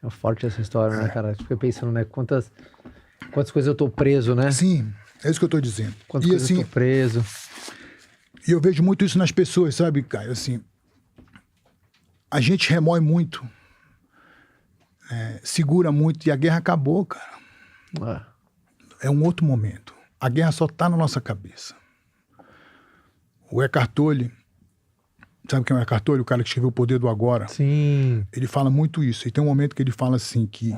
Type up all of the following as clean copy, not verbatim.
É forte essa história, né, cara? Fiquei pensando, né? Quantas coisas eu tô preso, né? Sim, é isso que eu tô dizendo. Quantas E coisas assim, eu tô preso. e eu vejo muito isso nas pessoas, sabe, Caio? Assim, a gente remói muito, segura muito e a guerra acabou, cara. É um outro momento. A guerra só tá na nossa cabeça. O Eckhart Tolle, sabe quem é o Eckhart Tolle? O cara que escreveu O Poder do Agora. Sim. Ele fala muito isso. E tem um momento que ele fala assim que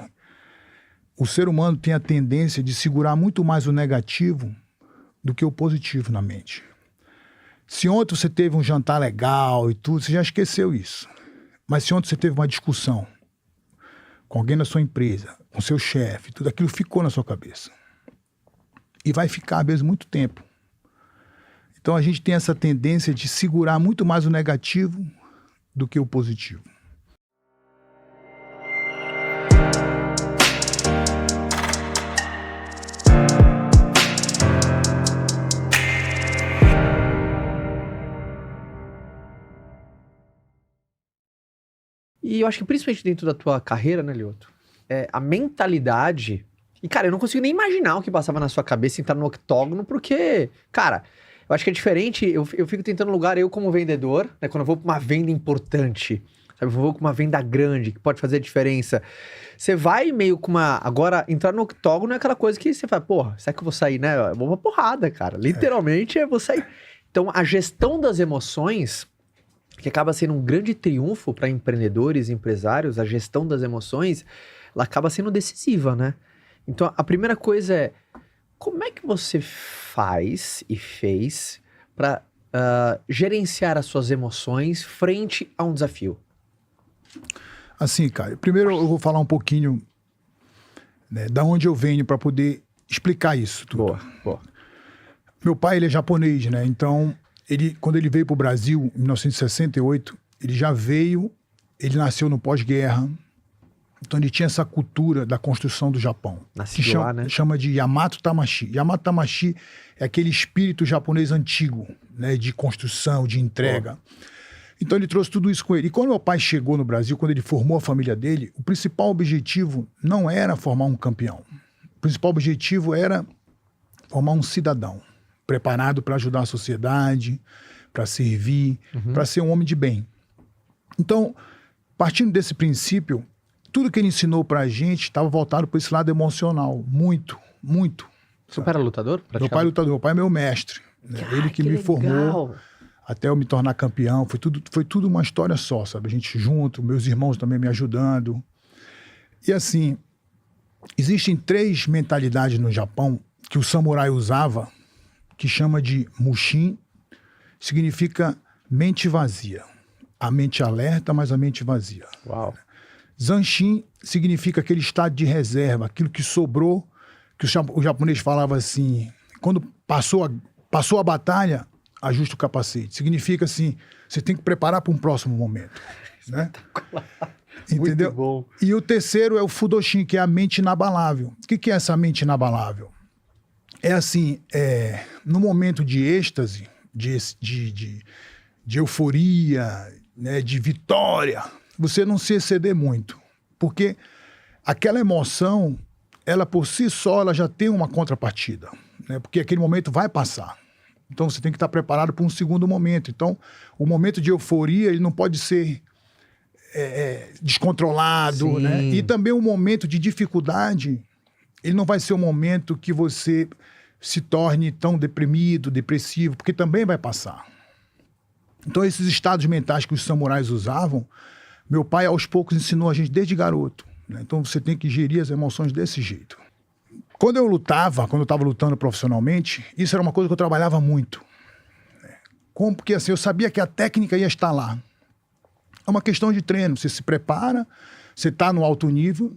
o ser humano tem a tendência de segurar muito mais o negativo do que o positivo na mente. Se ontem você teve um jantar legal e tudo, você já esqueceu isso. Mas se ontem você teve uma discussão com alguém da sua empresa, com seu chefe, tudo aquilo ficou na sua cabeça. E vai ficar mesmo muito tempo. Então a gente tem essa tendência de segurar muito mais o negativo do que o positivo. E eu acho que principalmente dentro da tua carreira, né, Lioto? A mentalidade... E, cara, eu não consigo nem imaginar o que passava na sua cabeça entrar no octógono, porque, cara, eu acho que é diferente. Eu fico tentando lugar, eu como vendedor, né? Quando eu vou pra uma venda importante, sabe? Eu vou com uma venda grande, que pode fazer a diferença. Você vai meio com uma... Agora, entrar no octógono é aquela coisa que você fala, porra, será que eu vou sair, né? Eu vou uma porrada, cara. Literalmente, eu vou sair. Então, a gestão das emoções... que acaba sendo um grande triunfo para empreendedores e empresários, a gestão das emoções, ela acaba sendo decisiva, né? Então, a primeira coisa é, como é que você faz e fez para gerenciar as suas emoções frente a um desafio? Assim, cara, primeiro eu vou falar um pouquinho, né, da onde eu venho para poder explicar isso tudo. Boa. Meu pai, ele é japonês, né? Então... quando ele veio para o Brasil, em 1968, ele já veio, ele nasceu no pós-guerra, então ele tinha essa cultura da construção do Japão. Nascido lá, né? Chama de Yamato Tamashi. Yamato Tamashi é aquele espírito japonês antigo, né, de construção, de entrega. Então ele trouxe tudo isso com ele. E quando meu pai chegou no Brasil, quando ele formou a família dele, o principal objetivo não era formar um campeão. O principal objetivo era formar um cidadão preparado para ajudar a sociedade, para servir, para ser um homem de bem. Então, partindo desse princípio, tudo que ele ensinou para a gente estava voltado para esse lado emocional. Muito, muito. Seu pai era lutador? Meu pai é lutador, meu pai é meu mestre. Né? Ele que me formou até eu me tornar campeão. Foi tudo uma história só, sabe? A gente junto, meus irmãos também me ajudando. E assim, existem 3 mentalidades no Japão que o samurai usava, que chama de Mushin, significa mente vazia. A mente alerta, mas a mente vazia. Uau. Zanshin significa aquele estado de reserva, aquilo que sobrou, que o japonês falava assim, quando passou a batalha, ajusta o capacete. Significa assim, você tem que preparar para um próximo momento. Né? Entendeu? Muito bom. E o terceiro é o Fudoshin, que é a mente inabalável. O que é essa mente inabalável? É assim, no momento de êxtase, de euforia, né, de vitória, você não se exceder muito. Porque aquela emoção, ela por si só, ela já tem uma contrapartida. Né, porque aquele momento vai passar. Então você tem que estar preparado para um segundo momento. Então, o momento de euforia, ele não pode ser descontrolado. Né? E também o momento de dificuldade, ele não vai ser um momento que você se torne tão deprimido, depressivo, porque também vai passar. Então, esses estados mentais que os samurais usavam, meu pai, aos poucos, ensinou a gente desde garoto. Né? Então, você tem que gerir as emoções desse jeito. Quando eu estava lutando profissionalmente, isso era uma coisa que eu trabalhava muito. Porque assim, eu sabia que a técnica ia estar lá. É uma questão de treino. Você se prepara, você está no alto nível,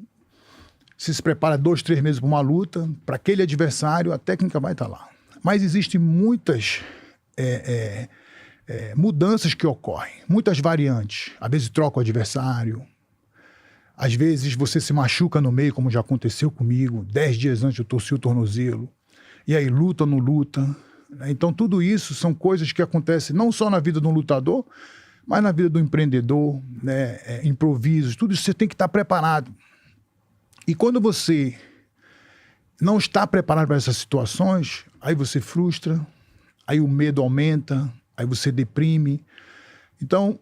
você se prepara 2, 3 meses para uma luta, para aquele adversário, a técnica vai estar lá. Mas existem muitas mudanças que ocorrem, muitas variantes. Às vezes troca o adversário, às vezes você se machuca no meio, como já aconteceu comigo, 10 dias antes eu torci o tornozelo, e aí luta ou não luta. Então tudo isso são coisas que acontecem não só na vida de um lutador, mas na vida do empreendedor, né? Improvisos, tudo isso você tem que estar preparado. E quando você não está preparado para essas situações, aí você frustra, aí o medo aumenta, aí você deprime. Então,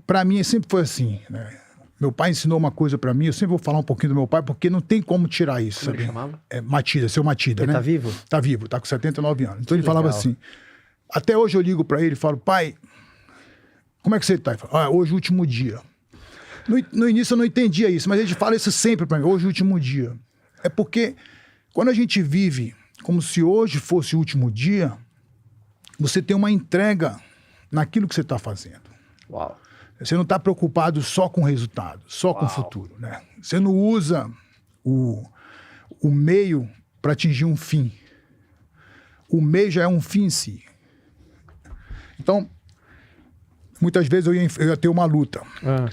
para mim, sempre foi assim, né? Meu pai ensinou uma coisa para mim, eu sempre vou falar um pouquinho do meu pai, porque não tem como tirar isso, Como ele sabe? chamava? Matida, seu Matida, Ele né? tá vivo? Tá vivo, tá com 79 anos. Então ele legal. falava assim, até hoje eu ligo para ele e falo, pai, como é que você tá? Ele fala, hoje é o último dia. No início eu não entendia isso, mas ele fala isso sempre para mim, hoje é o último dia. É porque quando a gente vive como se hoje fosse o último dia, você tem uma entrega naquilo que você está fazendo. Uau. Você não está preocupado só com o resultado, só com o futuro, né? Você não usa o meio para atingir um fim. O meio já é um fim em si. Então, muitas vezes eu ia ter uma luta.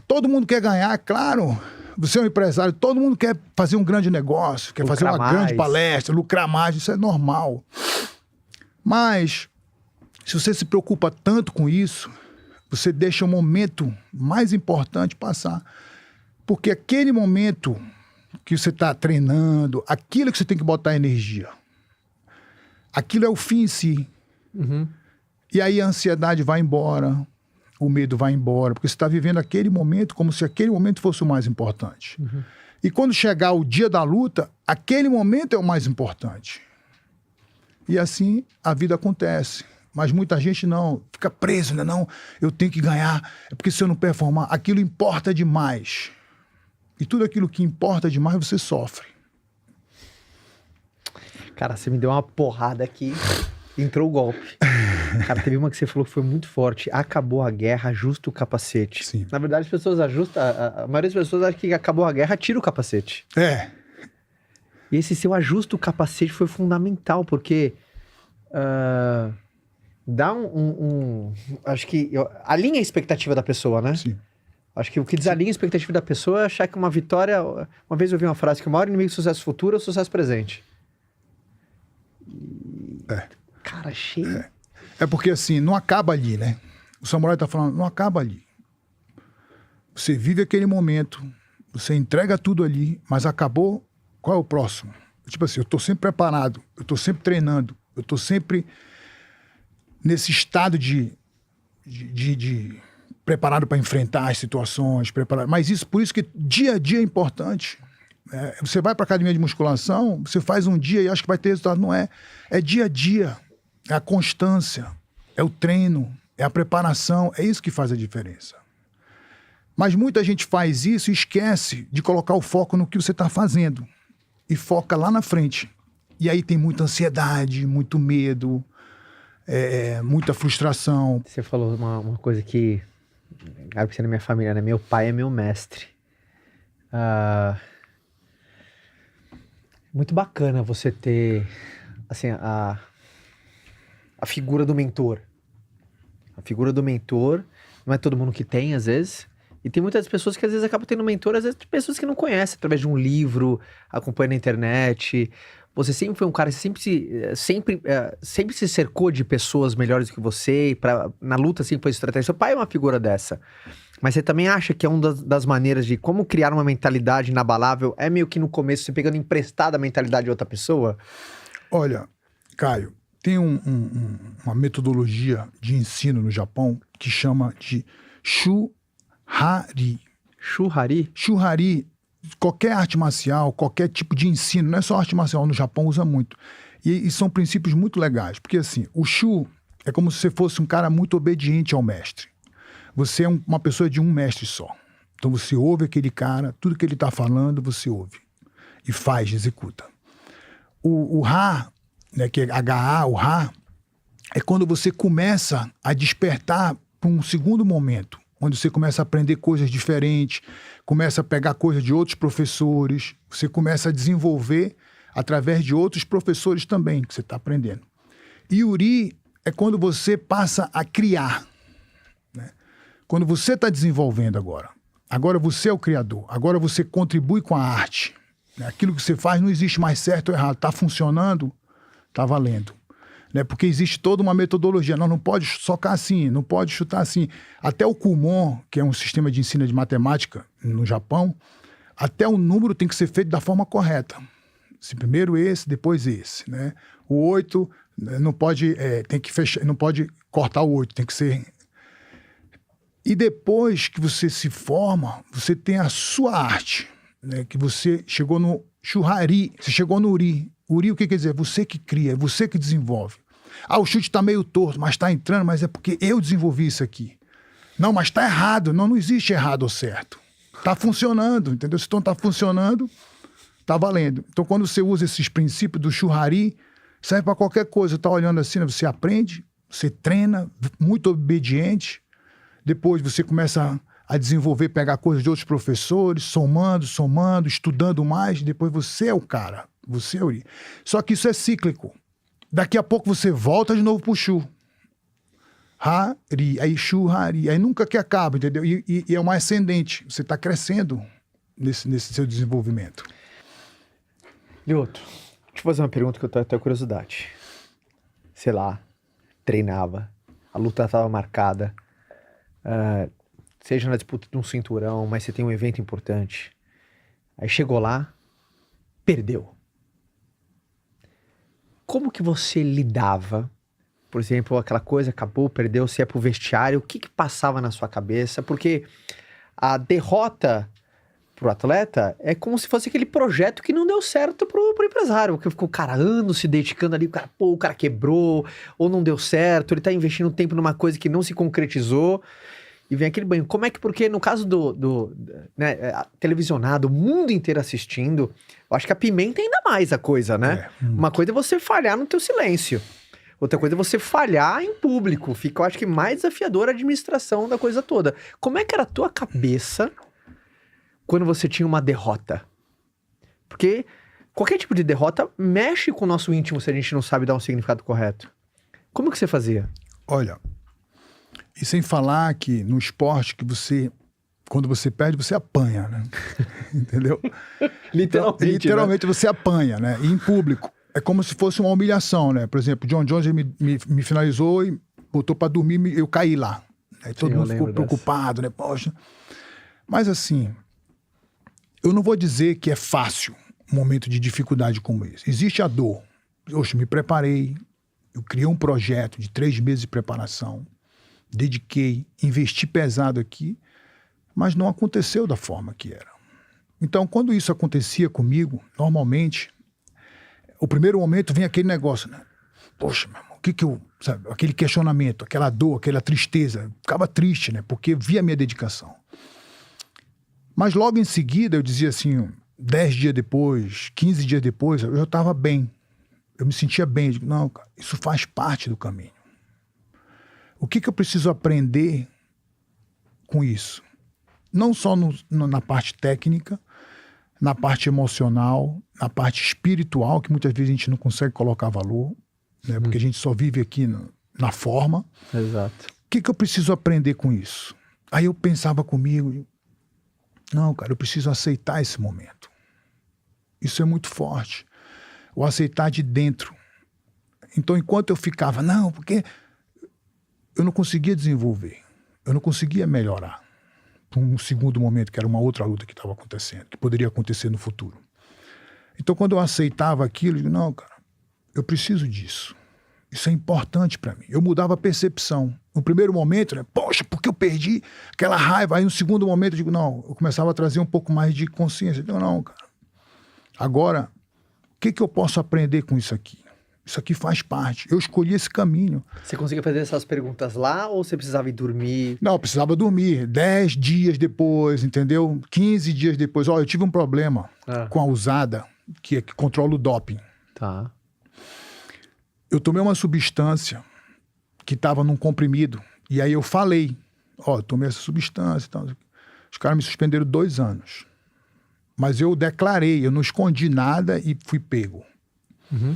Todo mundo quer ganhar, claro. Você é um empresário, todo mundo quer fazer um grande negócio, quer fazer uma grande palestra, lucrar mais, isso é normal. Mas, se você se preocupa tanto com isso, você deixa o momento mais importante passar. Porque aquele momento que você está treinando, aquilo que você tem que botar energia, aquilo é o fim em si. Uhum. E aí a ansiedade vai embora, o medo vai embora, porque você está vivendo aquele momento como se aquele momento fosse o mais importante. Uhum. E quando chegar o dia da luta, aquele momento é o mais importante. E assim a vida acontece. Mas muita gente não, fica preso, né? Não, eu tenho que ganhar, é porque se eu não performar, aquilo importa demais. E tudo aquilo que importa demais, você sofre. Cara, você me deu uma porrada aqui, entrou o golpe. Cara, teve uma que você falou que foi muito forte. Acabou a guerra, ajusta o capacete. Sim. Na verdade, as pessoas ajustam, a maioria das pessoas acha que acabou a guerra, tira o capacete. É. E esse seu ajusta o capacete foi fundamental, porque... dá acho que alinha a expectativa da pessoa, né? Sim. Acho que o que desalinha a expectativa da pessoa é achar que uma vitória... Uma vez eu ouvi uma frase que o maior inimigo do sucesso futuro é o sucesso presente. Cara, achei... É porque assim, não acaba ali, né? O samurai tá falando, não acaba ali. Você vive aquele momento, você entrega tudo ali, mas acabou, qual é o próximo? Tipo assim, eu tô sempre preparado, eu tô sempre treinando, eu tô sempre nesse estado de preparado para enfrentar as situações, preparado. Mas isso, por isso que dia a dia é importante. Você vai para academia de musculação, você faz um dia e acha que vai ter resultado. Não é. É dia a dia. É a constância. É o treino. É a preparação. É isso que faz a diferença. Mas muita gente faz isso e esquece de colocar o foco no que você está fazendo. E foca lá na frente. E aí tem muita ansiedade, muito medo, muita frustração. Você falou uma coisa que... Claro que você é da minha família, né? Meu pai é meu mestre. Muito bacana você ter, assim, a figura do mentor. A figura do mentor, não é todo mundo que tem, às vezes. E tem muitas pessoas que, às vezes, acabam tendo mentor, às vezes, de pessoas que não conhecem, através de um livro, acompanha na internet. Você sempre foi um cara que sempre se cercou de pessoas melhores do que você, e na luta sempre foi estratégia. Seu pai é uma figura dessa. Mas você também acha que é uma das maneiras de como criar uma mentalidade inabalável é meio que no começo você pegando emprestada a mentalidade de outra pessoa? Olha, Caio, tem uma metodologia de ensino no Japão que chama de Shuhari. Shuhari? Shuhari, qualquer arte marcial, qualquer tipo de ensino, não é só arte marcial, no Japão usa muito. E são princípios muito legais, porque assim, o Shu é como se você fosse um cara muito obediente ao mestre. Você é uma pessoa de um mestre só. Então você ouve aquele cara, tudo que ele está falando, você ouve. E faz, executa. O Ha, né, que é H-A, o Ha, é quando você começa a despertar para um segundo momento, onde você começa a aprender coisas diferentes, começa a pegar coisas de outros professores, você começa a desenvolver através de outros professores também, que você está aprendendo. E Uri é quando você passa a criar. Quando você está desenvolvendo agora você é o criador, agora você contribui com a arte. Aquilo que você faz não existe mais certo ou errado, está funcionando, está valendo. Porque existe toda uma metodologia, não pode socar assim, não pode chutar assim. Até o Kumon, que é um sistema de ensino de matemática no Japão, Até o número tem que ser feito da forma correta. Se primeiro esse, depois esse, né? O 8 não pode, tem que fechar, não pode cortar o 8, tem que ser... E depois que você se forma, você tem a sua arte, né? Que você chegou no churrari, você chegou no uri. Uri, o que quer dizer? Você que cria, você que desenvolve. O chute está meio torto, mas está entrando, mas é porque eu desenvolvi isso aqui. Não, mas está errado. Não existe errado ou certo. Está funcionando, entendeu? Se então está funcionando, está valendo. Então, quando você usa esses princípios do churrari, serve para qualquer coisa. Está olhando assim, você aprende, você treina, muito obediente. Depois você começa a desenvolver, pegar coisas de outros professores, somando, estudando mais. Depois você é o cara, você é o Uri. Só que isso é cíclico. Daqui a pouco você volta de novo pro Shu. Hari, aí Shu, Hari. Aí nunca que acaba, entendeu? E é uma ascendente. Você está crescendo nesse seu desenvolvimento. Lyoto, deixa eu fazer uma pergunta que eu tenho até curiosidade. Sei lá, treinava, a luta estava marcada, seja na disputa de um cinturão, mas você tem um evento importante. Aí chegou lá, perdeu. Como que você lidava? Por exemplo, aquela coisa acabou, perdeu, você ia pro vestiário, o que passava na sua cabeça? Porque a derrota pro atleta é como se fosse aquele projeto que não deu certo pro empresário, porque ficou, cara, anos se dedicando ali, o cara quebrou, ou não deu certo, ele tá investindo tempo numa coisa que não se concretizou, e vem aquele banho. Como é que, porque no caso né, televisionado, o mundo inteiro assistindo, eu acho que apimenta ainda mais a coisa, né? Uma coisa é você falhar no teu silêncio. Outra coisa é você falhar em público. Fica, eu acho que, mais desafiadora a administração da coisa toda. Como é que era a tua cabeça quando você tinha uma derrota? Porque qualquer tipo de derrota mexe com o nosso íntimo se a gente não sabe dar um significado correto. Como que você fazia? Olha, e sem falar que no esporte que você, quando você perde, você apanha, né? Entendeu? Literalmente, então, literalmente, né? Você apanha, né? E em público. É como se fosse uma humilhação, né? Por exemplo, John Jones me finalizou e botou pra dormir, eu caí lá. Aí todo mundo ficou preocupado, né? Poxa. Mas assim, eu não vou dizer que é fácil um momento de dificuldade como esse. Existe a dor. Poxa, me preparei, eu criei um projeto de 3 meses de preparação, dediquei, investi pesado aqui, mas não aconteceu da forma que era. Então, quando isso acontecia comigo, normalmente, o primeiro momento vem aquele negócio, né? Poxa, meu irmão, o que eu... Sabe, aquele questionamento, aquela dor, aquela tristeza. Eu ficava triste, né? Porque via a minha dedicação. Mas logo em seguida, eu dizia assim, 10 dias depois, 15 dias depois, eu já estava bem. Eu me sentia bem. Eu digo, não, cara, isso faz parte do caminho. O que eu preciso aprender com isso? Não só na parte técnica, na parte emocional, na parte espiritual, que muitas vezes a gente não consegue colocar valor, né? Porque a gente só vive aqui na forma. Exato. O que eu preciso aprender com isso? Aí eu pensava comigo, não, cara, eu preciso aceitar esse momento. Isso é muito forte. O aceitar de dentro. Então, enquanto eu ficava, não, porque eu não conseguia desenvolver, eu não conseguia melhorar. Para um segundo momento, que era uma outra luta que estava acontecendo, que poderia acontecer no futuro. Então, quando eu aceitava aquilo, eu digo, não, cara, eu preciso disso. Isso é importante para mim. Eu mudava a percepção. No primeiro momento, né, poxa, porque eu perdi aquela raiva. Aí no segundo momento, eu digo, não, eu começava a trazer um pouco mais de consciência. Eu digo, não, cara, agora, o que eu posso aprender com isso aqui? Isso aqui faz parte. Eu escolhi esse caminho. Você conseguia fazer essas perguntas lá ou você precisava ir dormir? Não, eu precisava dormir. 10 dias depois, entendeu? 15 dias depois. Ó, eu tive um problema com a USADA, que controla o doping. Tá. Eu tomei uma substância que estava num comprimido. E aí eu falei, ó, eu tomei essa substância e tal. Os caras me suspenderam 2 anos. Mas eu declarei, eu não escondi nada e fui pego. Uhum.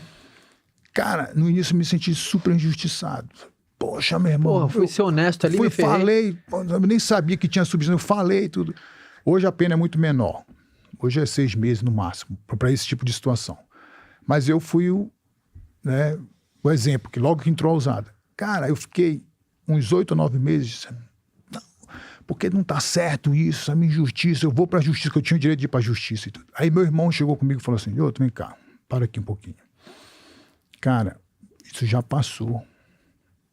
Cara, no início eu me senti super injustiçado. Poxa, meu irmão. Porra, fui ser honesto ali, falei, eu nem sabia que tinha substância, eu falei tudo. Hoje a pena é muito menor. Hoje é 6 meses no máximo, para esse tipo de situação. Mas eu fui o exemplo, que logo que entrou a USADA. Cara, eu fiquei uns 8 ou 9 meses. Não, porque não tá certo isso, essa minha injustiça, eu vou pra justiça, que eu tinha o direito de ir pra justiça e tudo. Aí meu irmão chegou comigo e falou assim, vem cá, para aqui um pouquinho. Cara, isso já passou.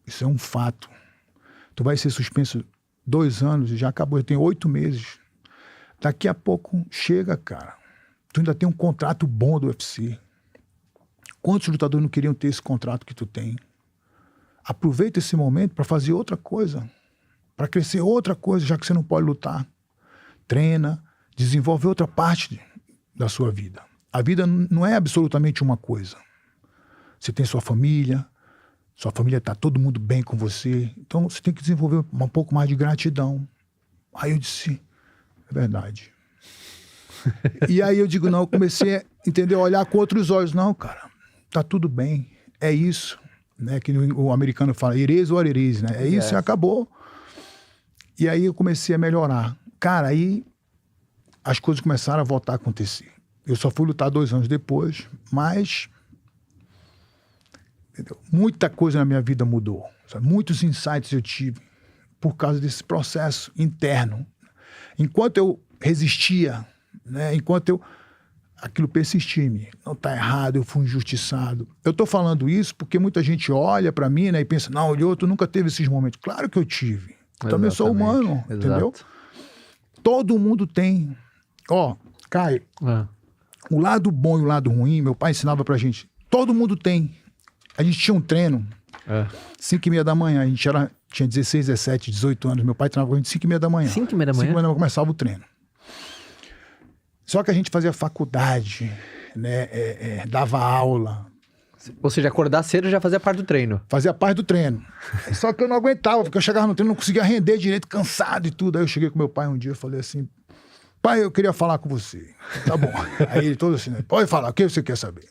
Isso é um fato. Tu vai ser suspenso 2 anos e já acabou. Eu tenho 8 meses. Daqui a pouco chega, cara. Tu ainda tem um contrato bom do UFC. Quantos lutadores não queriam ter esse contrato que tu tem? Aproveita esse momento para fazer outra coisa. Para crescer outra coisa, já que você não pode lutar. Treina, desenvolve outra parte da sua vida. A vida não é absolutamente uma coisa. Você tem sua família está todo mundo bem com você. Então você tem que desenvolver um pouco mais de gratidão. Aí eu disse, é verdade. E aí eu digo, não, eu comecei a entender, olhar com outros olhos. Não, cara, tá tudo bem, é isso. Né? Que o americano fala, it is what it is, né? É isso e acabou. E aí eu comecei a melhorar. Cara, aí as coisas começaram a voltar a acontecer. Eu só fui lutar 2 anos depois, mas... Entendeu? Muita coisa na minha vida mudou. Sabe? Muitos insights eu tive por causa desse processo interno. Enquanto eu resistia, né? Aquilo persistia em mim. Não está errado, eu fui injustiçado. Eu estou falando isso porque muita gente olha para mim, né, e pensa, não, o Lyoto nunca teve esses momentos. Claro que eu tive. Eu também sou humano, entendeu? Todo mundo tem. Ó, Caio, o lado bom e o lado ruim, meu pai ensinava pra gente, todo mundo tem. A gente tinha um treino, 5h30 da manhã, a gente tinha 16, 17, 18 anos, meu pai treinava com a gente 5h30 da manhã. 5h30 da manhã? 5h30 da manhã começava o treino. Só que a gente fazia faculdade, né, dava aula. Ou seja, acordar cedo já fazia parte do treino. Fazia parte do treino. Só que eu não aguentava, porque eu chegava no treino, não conseguia render direito, cansado e tudo. Aí eu cheguei com meu pai um dia e falei assim, pai, eu queria falar com você. Tá bom. Aí ele todo assim, né, pode falar, o que você quer saber?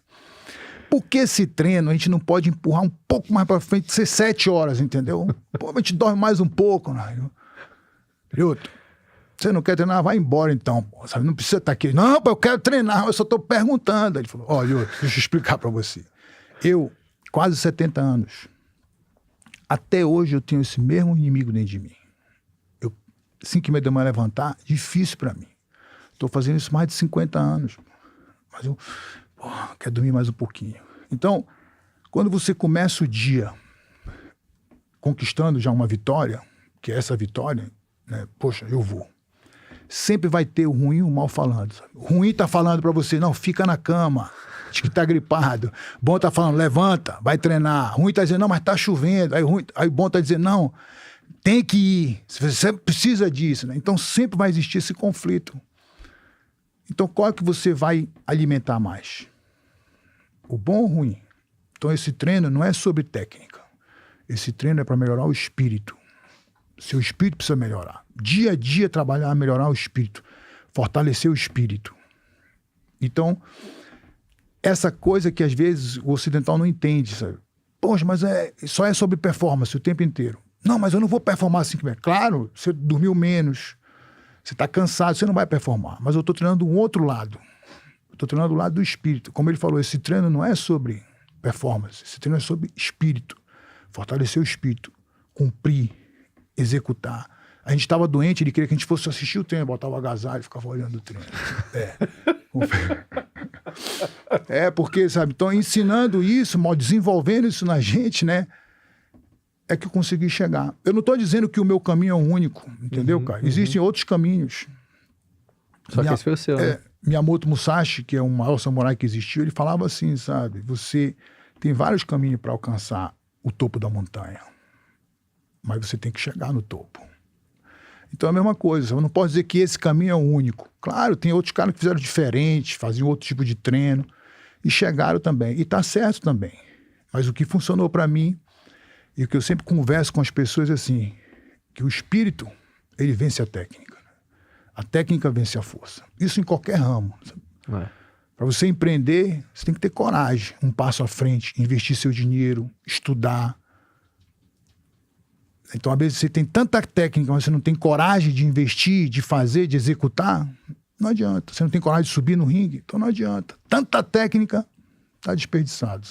Porque esse treino a gente não pode empurrar um pouco mais pra frente, ser 7 horas, entendeu? Pô, a gente dorme mais um pouco, né? Lyoto, você não quer treinar? Vai embora então, pô, sabe? Não precisa estar aqui. Não, pô, eu quero treinar, eu só tô perguntando. Aí ele falou, ó, Lyoto, deixa eu explicar pra você. Eu, quase 70 anos, até hoje eu tenho esse mesmo inimigo dentro de mim. 5h30 da manhã levantar, difícil pra mim. Tô fazendo isso mais de 50 anos. Mas eu... quer dormir mais um pouquinho. Então, quando você começa o dia conquistando já uma vitória, que é essa vitória, né? Poxa, eu vou. Sempre vai ter o ruim e o mal falando. Sabe? O ruim tá falando pra você, não, fica na cama, diz que tá gripado. Bom tá falando, levanta, vai treinar. Ruim tá dizendo, não, mas tá chovendo. Aí bom tá dizendo, não, tem que ir. Você precisa disso. Né? Então sempre vai existir esse conflito. Então, qual é que você vai alimentar mais? O bom ou o ruim? Então, esse treino não é sobre técnica. Esse treino é para melhorar o espírito. Seu espírito precisa melhorar. Dia a dia, trabalhar, melhorar o espírito. Fortalecer o espírito. Então, essa coisa que às vezes o ocidental não entende, sabe? Poxa, mas só é sobre performance o tempo inteiro. Não, mas eu não vou performar assim. Claro, você dormiu menos. Você está cansado, você não vai performar. Mas eu estou treinando um outro lado. Estou treinando o lado do espírito. Como ele falou, esse treino não é sobre performance. Esse treino é sobre espírito. Fortalecer o espírito. Cumprir. Executar. A gente estava doente, ele queria que a gente fosse assistir o treino. Botava o agasalho e ficava olhando o treino. Porque, sabe? Então, ensinando isso, desenvolvendo isso na gente, né? É que eu consegui chegar. Eu não estou dizendo que o meu caminho é o único, entendeu, cara? Existem outros caminhos. Só que esse foi o seu, né? Miyamoto Musashi, que é o maior samurai que existiu, ele falava assim, sabe? Você tem vários caminhos para alcançar o topo da montanha. Mas você tem que chegar no topo. Então é a mesma coisa. Eu não posso dizer que esse caminho é o único. Claro, tem outros caras que fizeram diferente, faziam outro tipo de treino e chegaram também. E tá certo também. Mas o que funcionou para mim... E o que eu sempre converso com as pessoas é assim, que o espírito, ele vence a técnica. A técnica vence a força. Isso em qualquer ramo. Para você empreender, você tem que ter coragem, um passo à frente, investir seu dinheiro, estudar. Então, às vezes, você tem tanta técnica, mas você não tem coragem de investir, de fazer, de executar, não adianta. Você não tem coragem de subir no ringue, então não adianta. Tanta técnica, está desperdiçado.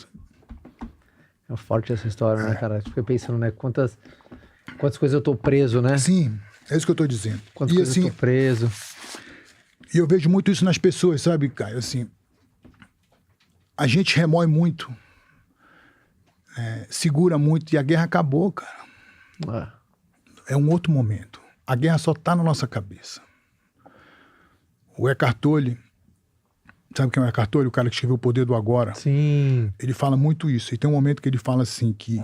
É forte essa história, né, cara? Fiquei pensando, né? Quantas coisas eu tô preso, né? Sim. É isso que eu tô dizendo. Quantas E coisas assim, eu tô preso. e eu vejo muito isso nas pessoas, sabe, Caio? Assim, a gente remói muito, segura muito, e a guerra acabou, cara. É. É um outro momento. A guerra só tá na nossa cabeça. O Eckhart Tolle, sabe quem é o Eckhart Tolle? O cara que escreveu O Poder do Agora. Sim. Ele fala muito isso. E tem um momento que ele fala assim que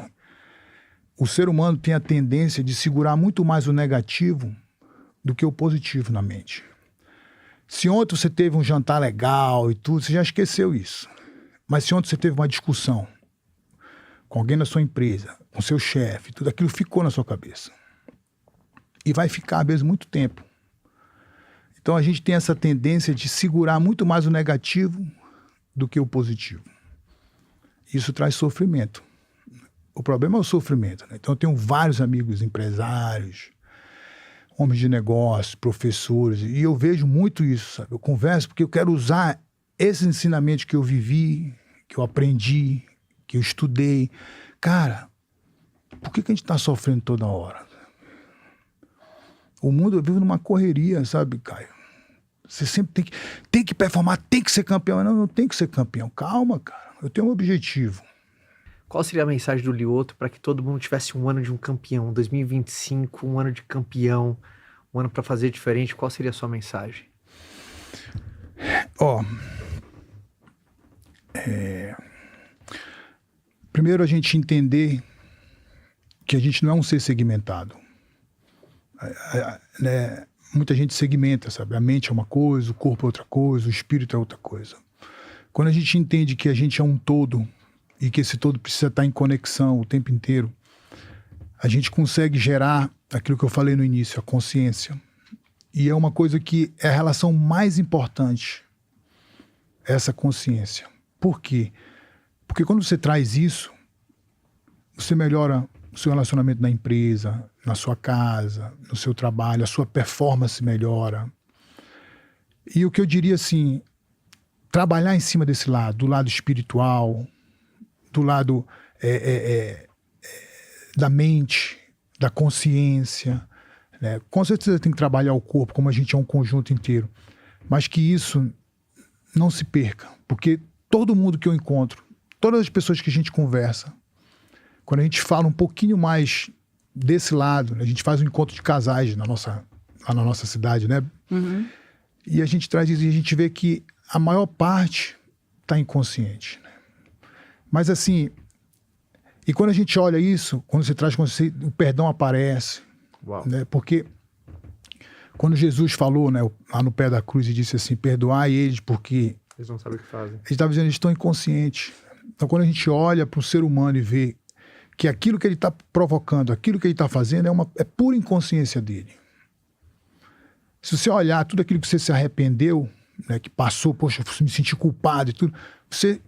o ser humano tem a tendência de segurar muito mais o negativo do que o positivo na mente. Se ontem você teve um jantar legal e tudo, você já esqueceu isso. Mas se ontem você teve uma discussão com alguém na sua empresa, com seu chefe, tudo aquilo ficou na sua cabeça. E vai ficar, às vezes, muito tempo. Então a gente tem essa tendência de segurar muito mais o negativo do que o positivo. Isso traz sofrimento. O problema é o sofrimento, né? Então eu tenho vários amigos empresários, homens de negócio, professores, e eu vejo muito isso, sabe? Eu converso porque eu quero usar esses ensinamentos que eu vivi, que eu aprendi, que eu estudei. Cara, por que a gente está sofrendo toda hora? O mundo vive numa correria, sabe, Caio? Você sempre tem que performar, tem que ser campeão. Não tem que ser campeão. Calma, cara. Eu tenho um objetivo. Qual seria a mensagem do Lioto para que todo mundo tivesse um ano de um campeão? 2025, um ano de campeão, um ano para fazer diferente. Qual seria a sua mensagem? Primeiro a gente entender que a gente não é um ser segmentado. Né? Muita gente segmenta, sabe? A mente é uma coisa, o corpo é outra coisa, o espírito é outra coisa. Quando a gente entende que a gente é um todo e que esse todo precisa estar em conexão o tempo inteiro, a gente consegue gerar aquilo que eu falei no início, a consciência. E é uma coisa que é a relação mais importante, essa consciência. Por quê? Porque quando você traz isso, você melhora o seu relacionamento na empresa, na sua casa, no seu trabalho, a sua performance melhora. E o que eu diria assim, trabalhar em cima desse lado, do lado espiritual, do lado da mente, da consciência, né? Com certeza tem que trabalhar o corpo, como a gente é um conjunto inteiro, mas que isso não se perca, porque todo mundo que eu encontro, todas as pessoas que a gente conversa, quando a gente fala um pouquinho mais desse lado, né? A gente faz um encontro de casais lá na nossa cidade, né? Uhum. E a gente traz isso e a gente vê que a maior parte está inconsciente, né? Mas assim, e quando a gente olha isso, quando você traz o perdão aparece, né? Porque quando Jesus falou, né, lá no pé da cruz e disse assim, perdoai eles porque Eles não sabem o que fazem. ele estava dizendo, eles estão inconscientes. Então quando a gente olha para o ser humano e vê que aquilo que ele está provocando, aquilo que ele está fazendo é pura inconsciência dele. Se você olhar tudo aquilo que você se arrependeu, né, que passou, poxa, eu me senti culpado e tudo, você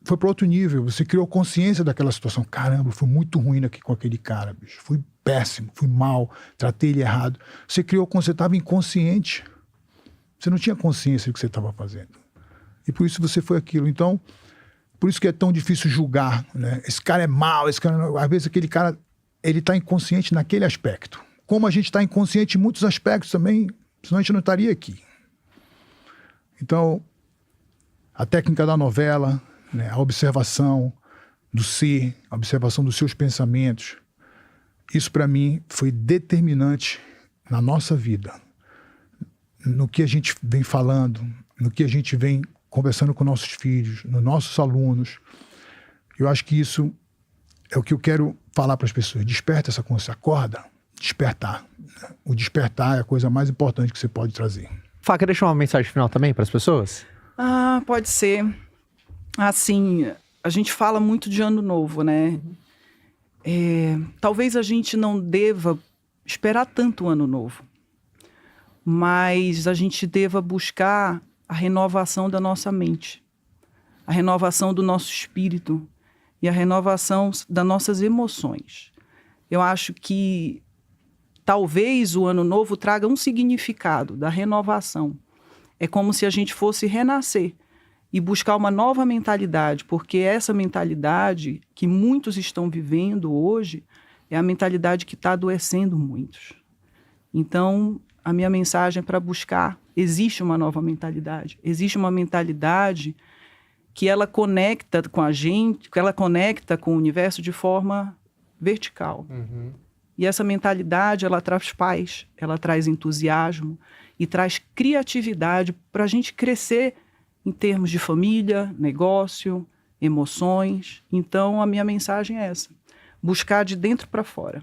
foi para outro nível, você criou consciência daquela situação. Caramba, foi muito ruim aqui com aquele cara, bicho. Fui péssimo, fui mal, tratei ele errado. Você criou, você estava inconsciente. Você não tinha consciência do que você estava fazendo. E por isso você foi aquilo. Então, por isso que é tão difícil julgar, né? Esse cara é mau, esse cara não... Às vezes aquele cara, ele está inconsciente naquele aspecto. Como a gente está inconsciente em muitos aspectos também, senão a gente não estaria aqui. Então, a técnica da novela, né? A observação do ser, a observação dos seus pensamentos, isso para mim foi determinante na nossa vida. No que a gente vem falando, no que a gente vem conversando com nossos filhos, nos nossos alunos. Eu acho que isso é o que eu quero falar para as pessoas. Desperta essa consciência, acorda, despertar. O despertar é a coisa mais importante que você pode trazer. Fá, quer deixar uma mensagem final também para as pessoas? Ah, pode ser. Assim, a gente fala muito de ano novo, né? Talvez a gente não deva esperar tanto o ano novo, mas a gente deva buscar a renovação da nossa mente, a renovação do nosso espírito e a renovação das nossas emoções. Eu acho que talvez o ano novo traga um significado da renovação. É como se a gente fosse renascer e buscar uma nova mentalidade, porque essa mentalidade que muitos estão vivendo hoje é a mentalidade que está adoecendo muitos. Então, a minha mensagem é para buscar, existe uma nova mentalidade. Existe uma mentalidade que ela conecta com a gente, que ela conecta com o universo de forma vertical. Uhum. E essa mentalidade, ela traz paz, ela traz entusiasmo e traz criatividade para a gente crescer em termos de família, negócio, emoções. Então, a minha mensagem é essa: buscar de dentro para fora.